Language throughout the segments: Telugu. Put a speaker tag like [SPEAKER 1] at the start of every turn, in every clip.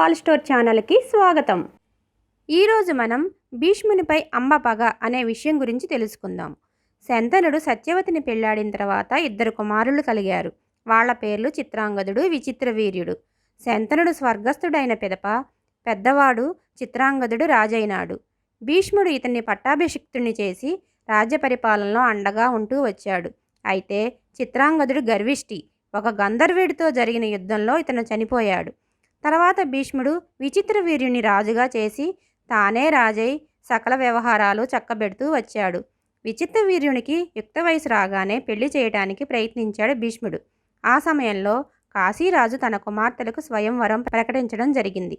[SPEAKER 1] పాల్ స్టోర్ ఛానల్కి స్వాగతం. ఈరోజు మనం భీష్మునిపై అంబ పగ అనే విషయం గురించి తెలుసుకుందాం. శంతనుడు సత్యవతిని పెళ్లాడిన తర్వాత 2 కుమారులు కలిగారు. వాళ్ల పేర్లు చిత్రాంగదుడు, విచిత్రవీర్యుడు. శంతనుడు స్వర్గస్థుడైన పిదప పెద్దవాడు చిత్రాంగదుడు రాజైనాడు. భీష్ముడు ఇతన్ని పట్టాభిషిక్తుణ్ణి చేసి రాజ్య పరిపాలనలో అండగా ఉంటూ వచ్చాడు. అయితే చిత్రాంగదుడు గర్విష్టి. ఒక గంధర్వుడితో జరిగిన యుద్ధంలో ఇతను చనిపోయాడు. తర్వాత భీష్ముడు విచిత్రవీర్యుని రాజుగా చేసి తానే రాజై సకల వ్యవహారాలు చక్కబెడుతూ వచ్చాడు. విచిత్రవీర్యునికి యుక్త వయసు రాగానే పెళ్లి చేయడానికి ప్రయత్నించాడు భీష్ముడు. ఆ సమయంలో కాశీరాజు తన కుమార్తెలకు స్వయంవరం ప్రకటించడం జరిగింది.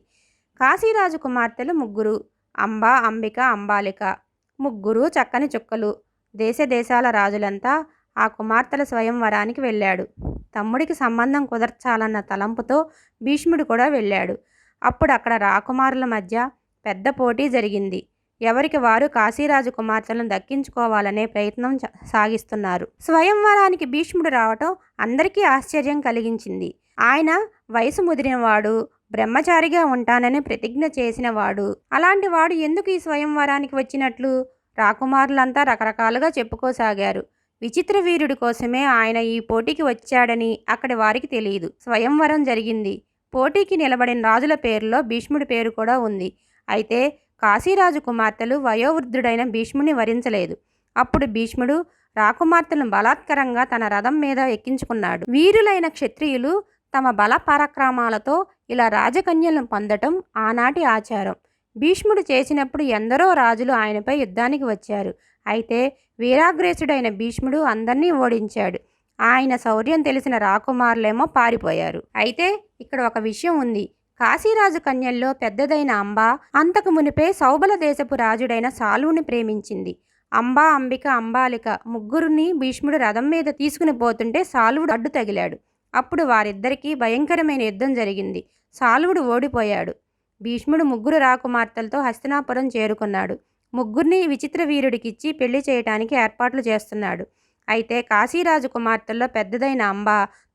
[SPEAKER 1] కాశీరాజు కుమార్తెలు 3: అంబ, అంబిక, అంబాలిక. 3 చక్కని చుక్కలు. దేశాల రాజులంతా ఆ కుమార్తెల స్వయంవరానికి వెళ్ళాడు. తమ్ముడికి సంబంధం కుదర్చాలన్న తలంపుతో భీష్ముడు కూడా వెళ్ళాడు. అప్పుడు అక్కడ రాకుమారుల మధ్య పెద్ద పోటీ జరిగింది. ఎవరికి వారు కాశీరాజు కుమార్తెలను దక్కించుకోవాలనే ప్రయత్నం సాగిస్తున్నారు. స్వయంవరానికి భీష్ముడు రావటం అందరికీ ఆశ్చర్యం కలిగించింది. ఆయన వయసు ముదిరినవాడు, బ్రహ్మచారిగా ఉంటానని ప్రతిజ్ఞ చేసినవాడు. అలాంటి వాడు ఎందుకు ఈ స్వయంవరానికి వచ్చినట్లు? రాకుమారులంతా రకరకాలుగా చెప్పుకోసాగారు. విచిత్రవీర్యుడి కోసమే ఆయన ఈ పోటీకి వచ్చాడని అక్కడి వారికి తెలియదు. స్వయంవరం జరిగింది. పోటీకి నిలబడిన రాజుల పేరులో భీష్ముడి పేరు కూడా ఉంది. అయితే కాశీరాజు కుమార్తెలు వయోవృద్ధుడైన భీష్ముని వరించలేదు. అప్పుడు భీష్ముడు రాకుమార్తెలను బలాత్కరంగా తన రథం మీద ఎక్కించుకున్నాడు. వీరులైన క్షత్రియులు తమ బల పరాక్రమాలతో ఇలా రాజకన్యలను పొందటం ఆనాటి ఆచారం. భీష్ముడు చేసినప్పుడు ఎందరో రాజులు ఆయనపై యుద్ధానికి వచ్చారు. అయితే వీరాగ్రేసుడైన భీష్ముడు అందరినీ ఓడించాడు. ఆయన శౌర్యం తెలిసిన రాకుమారులేమో పారిపోయారు. అయితే ఇక్కడ ఒక విషయం ఉంది. కాశీరాజు కన్యల్లో పెద్దదైన అంబ అంతకు మునిపే సౌబల దేశపు రాజుడైన సాలువుని ప్రేమించింది. అంబ, అంబిక, అంబాలిక 3 భీష్ముడు రథం మీద తీసుకుని పోతుంటే సాలువుడు అడ్డు తగిలాడు. అప్పుడు వారిద్దరికీ భయంకరమైన యుద్ధం జరిగింది. సాలువుడు ఓడిపోయాడు. భీష్ముడు 3 రాకుమార్తెలతో హస్తినాపురం చేరుకున్నాడు. 3 విచిత్రవీరుడికిచ్చి పెళ్లి చేయటానికి ఏర్పాట్లు చేస్తున్నాడు. అయితే కాశీరాజు కుమార్తెల్లో పెద్దదైన అంబ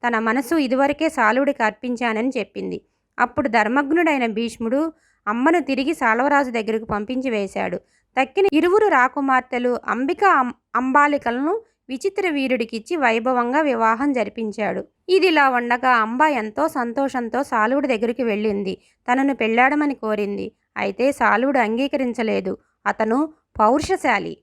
[SPEAKER 1] తన మనసు ఇదివరకే సాలువుడికి అర్పించానని చెప్పింది. అప్పుడు ధర్మజ్ఞుడైన భీష్ముడు అమ్మను తిరిగి సాల్వరాజు దగ్గరకు పంపించి వేశాడు. తక్కిన 2 రాకుమార్తెలు అంబిక, అంబాలికలను విచిత్రవీరుడికిచ్చి వైభవంగా వివాహం జరిపించాడు. ఇదిలా ఉండగా అంబ ఎంతో సంతోషంతో సాలువుడి దగ్గరికి వెళ్ళింది. తనను పెళ్లాడమని కోరింది. అయితే సాలువుడు అంగీకరించలేదు. అతను పౌరుషశాలి.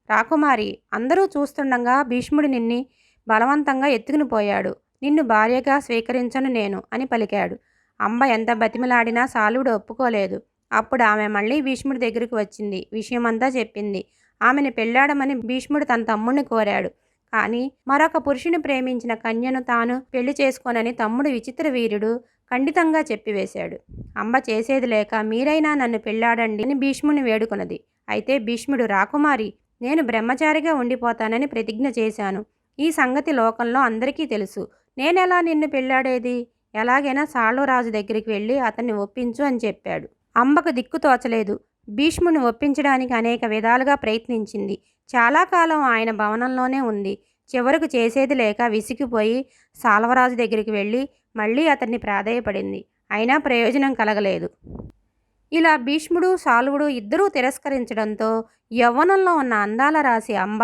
[SPEAKER 1] రాకుమారి, అందరూ చూస్తుండగా భీష్ముడు నిన్ను బలవంతంగా ఎత్తుకుని పోయాడు. నిన్ను భార్యగా స్వీకరించను నేను అని పలికాడు. అంబ ఎంత బతిమలాడినా సాలువుడు ఒప్పుకోలేదు. అప్పుడు ఆమె మళ్ళీ భీష్ముడి దగ్గరికి వచ్చింది. విషయమంతా చెప్పింది. ఆమెను పెళ్లాడమని భీష్ముడు తన తమ్ముడిని కోరాడు. కానీ మరొక పురుషుని ప్రేమించిన కన్యను తాను పెళ్లి చేసుకోనని తమ్ముడు విచిత్రవీర్యుడు ఖండితంగా చెప్పివేశాడు. అంబ చేసేది లేక మీరైనా నన్ను పెళ్లాడండి అని భీష్ముని వేడుకొన్నది. అయితే భీష్ముడు, రాకుమారి, నేను బ్రహ్మచారిగా ఉండిపోతానని ప్రతిజ్ఞ చేశాను. ఈ సంగతి లోకంలో అందరికీ తెలుసు. నేనెలా నిన్ను పెళ్లాడేది? ఎలాగైనా సాల్వరాజు దగ్గరికి వెళ్ళి అతన్ని ఒప్పించు అని చెప్పాడు. అంబకు దిక్కు తోచలేదు. భీష్ముని ఒప్పించడానికి అనేక విధాలుగా ప్రయత్నించింది. చాలా కాలం ఆయన భవనంలోనే ఉంది. చివరకు చేసేది లేక విసిగిపోయి సాల్వరాజు దగ్గరికి వెళ్ళి మళ్ళీ అతన్ని ప్రాధేయపడింది. అయినా ప్రయోజనం కలగలేదు. ఇలా భీష్ముడు, సాలువుడు ఇద్దరూ తిరస్కరించడంతో యవ్వనంలో ఉన్న అందాల రాశి అంబ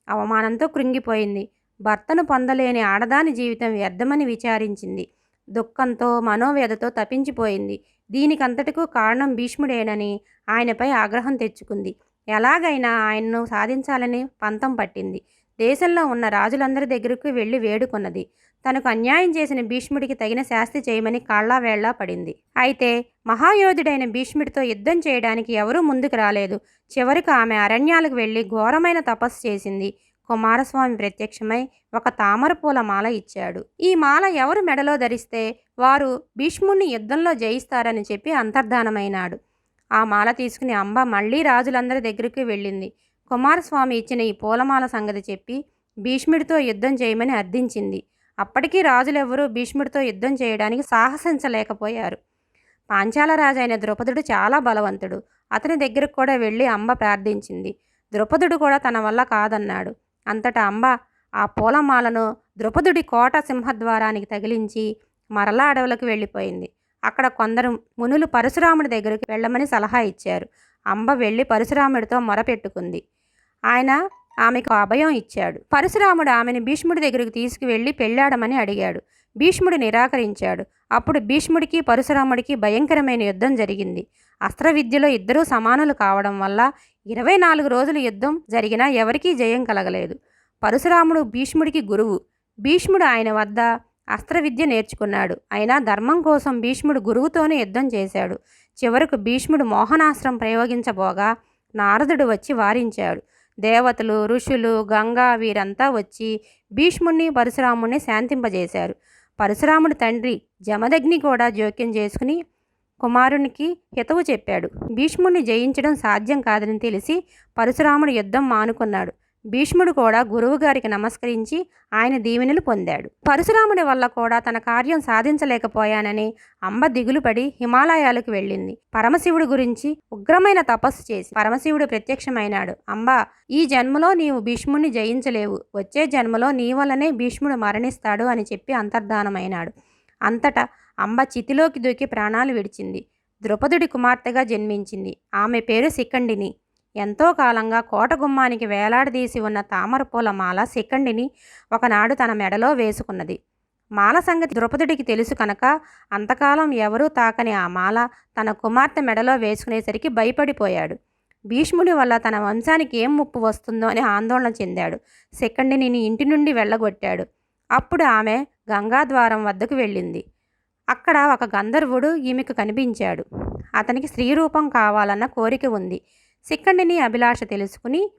[SPEAKER 1] అవమానంతో కృంగిపోయింది. భర్తను పొందలేని ఆడదాని జీవితం వ్యర్థమని విచారించింది. దుఃఖంతో, మనోవ్యధతో తపించిపోయింది. దీనికంతటికూ కారణం భీష్ముడేనని ఆయనపై ఆగ్రహం తెచ్చుకుంది. ఎలాగైనా ఆయన్ను సాధించాలని పంతం పట్టింది. దేశంలో ఉన్న రాజులందరి దగ్గరకు వెళ్ళి వేడుకొన్నది. తనకు అన్యాయం చేసిన భీష్ముడికి తగిన శాస్తి చేయమని కాళ్ళా వేళ్లా పడింది. అయితే మహాయోధుడైన భీష్ముడితో యుద్ధం చేయడానికి ఎవరూ ముందుకు రాలేదు. చివరికి ఆమె అరణ్యాలకు వెళ్ళి ఘోరమైన తపస్సు చేసింది. కుమారస్వామి ప్రత్యక్షమై ఒక తామర పూల మాల ఇచ్చాడు. ఈ మాల ఎవరు మెడలో ధరిస్తే వారు భీష్ముడిని యుద్ధంలో జయిస్తారని చెప్పి అంతర్ధానమైనాడు. ఆ మాల తీసుకుని అంబ మళ్ళీ రాజులందరి దగ్గరికి వెళ్ళింది. కుమారస్వామి ఇచ్చిన ఈ పూలమాల సంగతి చెప్పి భీష్ముడితో యుద్ధం చేయమని అర్థించింది. అప్పటికీ రాజులెవ్వరూ భీష్ముడితో యుద్ధం చేయడానికి సాహసించలేకపోయారు. పాంచాల రాజైన ద్రుపదుడు చాలా బలవంతుడు. అతని దగ్గరకు కూడా వెళ్ళి అంబ ప్రార్థించింది. ద్రుపదుడు కూడా తన వల్ల కాదన్నాడు. అంతటా అంబ ఆ పూలమాలను ద్రుపదుడి కోట సింహద్వారానికి తగిలించి మరలా అడవులకు వెళ్ళిపోయింది. అక్కడ కొందరు మునులు పరశురాముడి దగ్గరికి వెళ్ళమని సలహా ఇచ్చారు. అంబ వెళ్ళి పరశురాముడితో మొరపెట్టుకుంది. ఆయన ఆమెకు అభయం ఇచ్చాడు. పరశురాముడు ఆమెను భీష్ముడి దగ్గరికి తీసుకువెళ్ళి పెళ్ళాడమని అడిగాడు. భీష్ముడు నిరాకరించాడు. అప్పుడు భీష్ముడికి పరశురాముడికి భయంకరమైన యుద్ధం జరిగింది. అస్త్ర విద్యలో ఇద్దరూ సమానులు కావడం వల్ల 24 రోజులు యుద్ధం జరిగినా ఎవరికీ జయం కలగలేదు. పరశురాముడు భీష్ముడికి గురువు. భీష్ముడు ఆయన వద్ద అస్త్ర విద్య నేర్చుకున్నాడు. అయినా ధర్మం కోసం భీష్ముడు గురువుతోనే యుద్ధం చేశాడు. చివరకు భీష్ముడు మోహనాస్త్రం ప్రయోగించబోగా నారదుడు వచ్చి వారించాడు. దేవతలు, ఋషులు, గంగా వీరంతా వచ్చి భీష్ముడిని పరశురాముడిని శాంతింపజేశారు. పరశురాముడి తండ్రి జమదగ్ని కూడా జోక్యం చేసుకుని కుమారునికి హితవు చెప్పాడు. భీష్ముడిని జయించడం సాధ్యం కాదని తెలిసి పరశురాముడు యుద్ధం మానుకున్నాడు. భీష్ముడు కూడా గురువుగారికి నమస్కరించి ఆయన దీవెనలు పొందాడు. పరశురాముడి వల్ల కూడా తన కార్యం సాధించలేకపోయానని అంబ దిగులుపడి హిమాలయాలకు వెళ్ళింది. పరమశివుడి గురించి ఉగ్రమైన తపస్సు చేసి పరమశివుడు ప్రత్యక్షమైనాడు. అంబ, ఈ జన్మలో నీవు భీష్ముడిని జయించలేవు. వచ్చే జన్మలో నీ వల్లనే భీష్ముడు మరణిస్తాడు అని చెప్పి అంతర్ధానమైనాడు. అంతటా అంబ చితిలోకి దూకి ప్రాణాలు విడిచింది. ద్రుపదుడి కుమార్తెగా జన్మించింది. ఆమె పేరు శిఖండిని. ఎంతో కాలంగా కోట గుమ్మానికి వేలాడదీసి ఉన్న తామరపూల మాల శిఖండిని ఒకనాడు తన మెడలో వేసుకున్నది. మాల సంగతి ద్రుపదుడికి తెలుసు కనుక అంతకాలం ఎవరూ తాకని ఆ మాల తన కుమార్తె మెడలో వేసుకునేసరికి భయపడిపోయాడు. భీష్ముడి వల్ల తన వంశానికి ఏం ముప్పు వస్తుందో అని ఆందోళన చెందాడు. శిఖండిని ఇంటి నుండి వెళ్ళగొట్టాడు. అప్పుడు ఆమె గంగాద్వారం వద్దకు వెళ్ళింది. అక్కడ ఒక గంధర్వుడు ఈమెకు కనిపించాడు. అతనికి స్త్రీ రూపం కావాలన్న కోరిక ఉంది. శిఖండిని అభిలాష తెలుసుకుని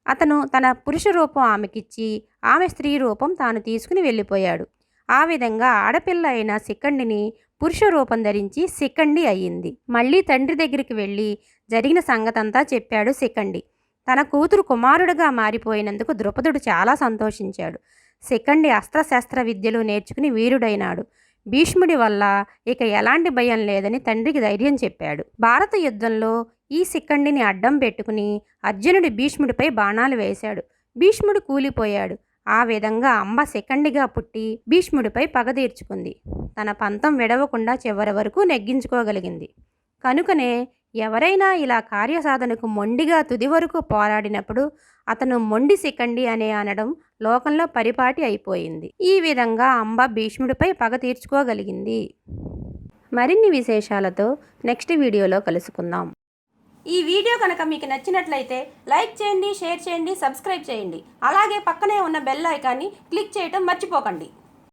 [SPEAKER 1] అతను తన పురుష రూపం ఆమెకిచ్చి ఆమె స్త్రీ రూపం తాను తీసుకుని వెళ్ళిపోయాడు. ఆ విధంగా ఆడపిల్ల అయిన శిఖండిని పురుష రూపం ధరించి శిఖండి అయ్యింది. మళ్ళీ తండ్రి దగ్గరికి వెళ్ళి జరిగిన సంగతంతా చెప్పాడు శిఖండి. తన కూతురు కుమారుడుగా మారిపోయినందుకు ద్రుపదుడు చాలా సంతోషించాడు. శిఖండి అస్త్రశస్త్ర విద్యలు నేర్చుకుని వీరుడైనాడు. భీష్ముడి వల్ల ఇక ఎలాంటి భయం లేదని తండ్రికి ధైర్యం చెప్పాడు. భారత యుద్ధంలో ఈ శిఖండిని అడ్డం పెట్టుకుని అర్జునుడి భీష్ముడిపై బాణాలు వేశాడు. భీష్ముడు కూలిపోయాడు. ఆ విధంగా అంబ శిఖండిగా పుట్టి భీష్ముడిపై పగ తీర్చుకుంది. తన పంతం విడవకుండా చివరి వరకు నెగ్గించుకోగలిగింది. కనుకనే ఎవరైనా ఇలా కార్యసాధనకు మొండిగా తుది వరకు పోరాడినప్పుడు అతను మొండి శిఖండి అనే అనడం లోకంలో పరిపాటి అయిపోయింది. ఈ విధంగా అంబ భీష్ముడిపై పగ తీర్చుకోగలిగింది. మరిన్ని విశేషాలతో నెక్స్ట్ వీడియోలో కలుసుకుందాం. ఈ వీడియో కనుక మీకు నచ్చినట్లయితే లైక్ చేయండి, షేర్ చేయండి, సబ్స్క్రైబ్ చేయండి. అలాగే పక్కనే ఉన్న బెల్ ఐకాన్ని క్లిక్ చేయటం మర్చిపోకండి.